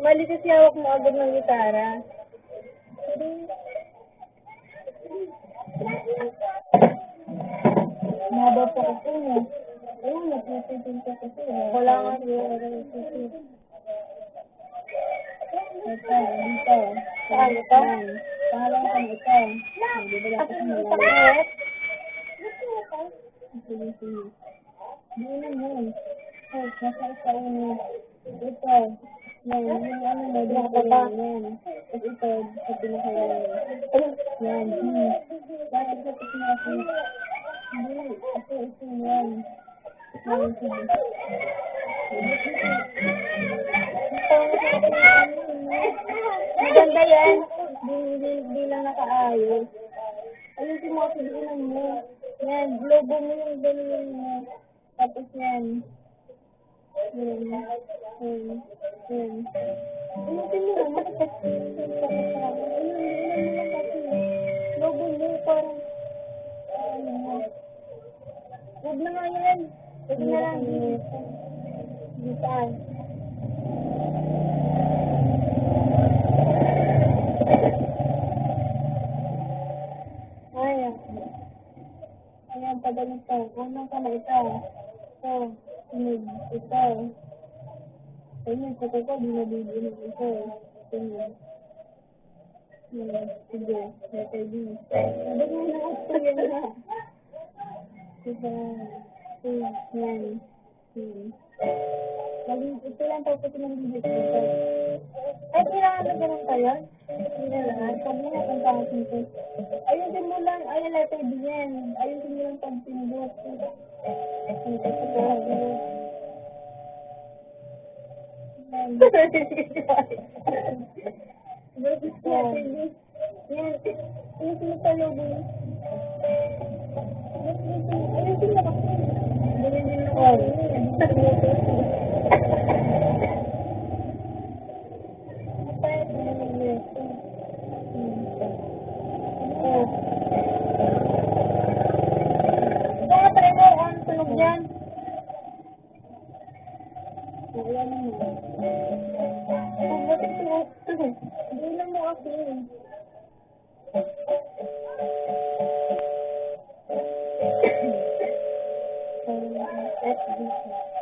Mali kasi hawak mo agad ng gitara. Mahaba pa kasi mo. Ayun, nagsisidin ka kasi. Wala nga siya. Ito, dito. Saan ito? Pangalan ka ito. Bibila ko sa malalim. Sige. Hindi naman. Nasa isa uno. Ito. Yan, yung ano mo, dito yan. Tapos ito, sa pinakalan. Yan, Bakit sa pinakalan? Hindi, ito yan. Yan, sige. Maganda yan. Di lang nakaayos. Ayusin mo kasi dinan mo. Yan, globo mo yung ganyan mo. Tapos yan. Ayusin mo naman. Globo mo, parang huwag na nga yan. Huwag na lang. Saan? Ayan, pag ganito. Unang ka na ito. Ito. Sunod. Ito. Ayan, sa ko, binabibigyan ito. Sunod. Sige. Letter B. Sabi mo na ako yan na. Diba? Yan. Ito lang tapos ng bibig ito. Ay, kailangan na ganun kayo? Hindi na lang. Sabi na kung bakit nito. Ayusin mo lang. Ay, letter B yan. Ayusin mo lang pag pinubot. Ito sa bago. Yan. Ayusin mo pala mo. Ayusin mo kasi. Ganyan din ako. Napayat mo naman ito. Ito nga try mo. Ano tunog yan? Ayan mo. Pagbatik mo. Hindi lang mo kasi.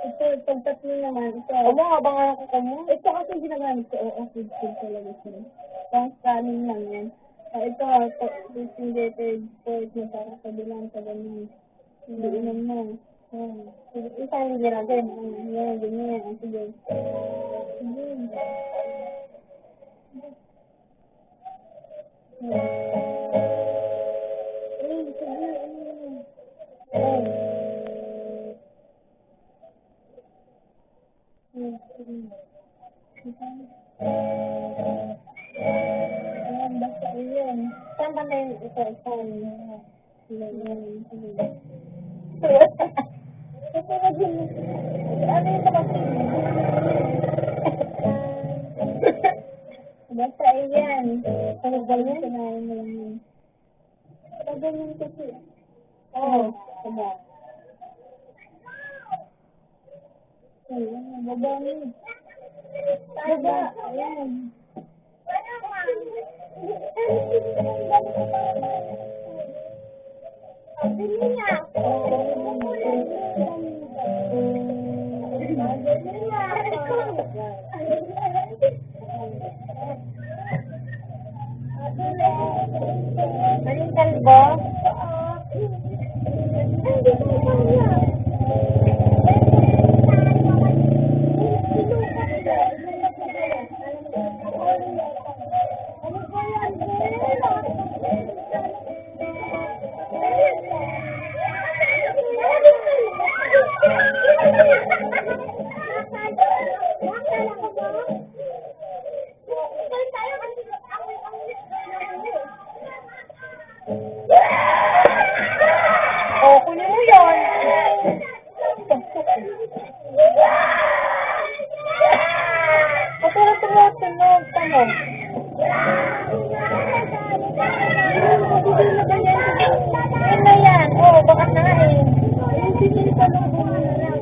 Ito, pagtatlo naman. Ito. Amo, habang ako ka mo? Ito kasi ginagamit ko. Oo, food talaga siya. Pang scanning lang yan. Ito, distinguished sport na para sa bilang sa ganyan. Hindi inom mo. Isa yung ginagin. Yan, ganyan. Sige. Ayan, basta yun. Saan ba na yun? Ito. Ano yung kapatid? Basta iyan. Ano ba yun? Sinayin mo lang yun. Ano ba yun kasi? Oo. Diba? Ayan, babangin. Baba, ayan. Bili niya. Anong kalbo? Oh, kunin mo yun. Patulog, tamo. Yun na yan. Oo, bakat na nga eh. Yung sinin pa lang po na lang.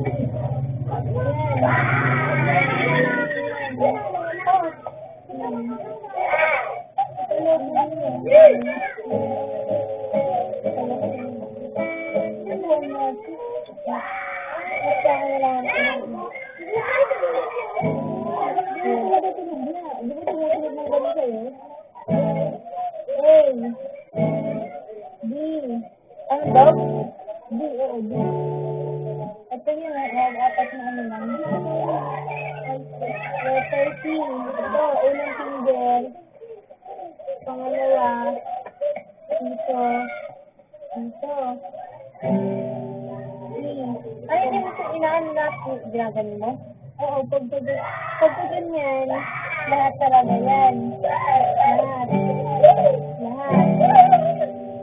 Ano daw? D, oo, D. Ito yung apat na ano lang. Letter C. Ito, unang finger. Pangalawa. Dito. Dito. C. Ay, hindi mo ito inaan lahat. Ginaganin mo? Oo, pag ganyan, lahat talaga yan. Lahat. Lahat.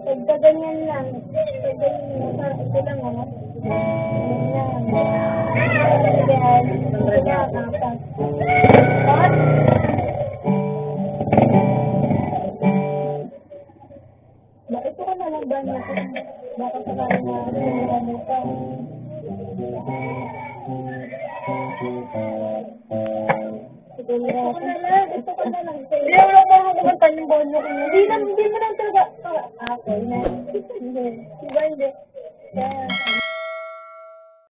Pagka ganyan lang, pagka ganyan lang, ito lang ako. Ganyan. Ganyan. Nakakapas. What? Ba, ito ka na lang ba niya? Baka sakali na ano ka. Ito ka na lang. Hindi mo lang makakumantan yung bono ko. Hindi mo lang talaga. Okay na. Hindi. Diba hindi?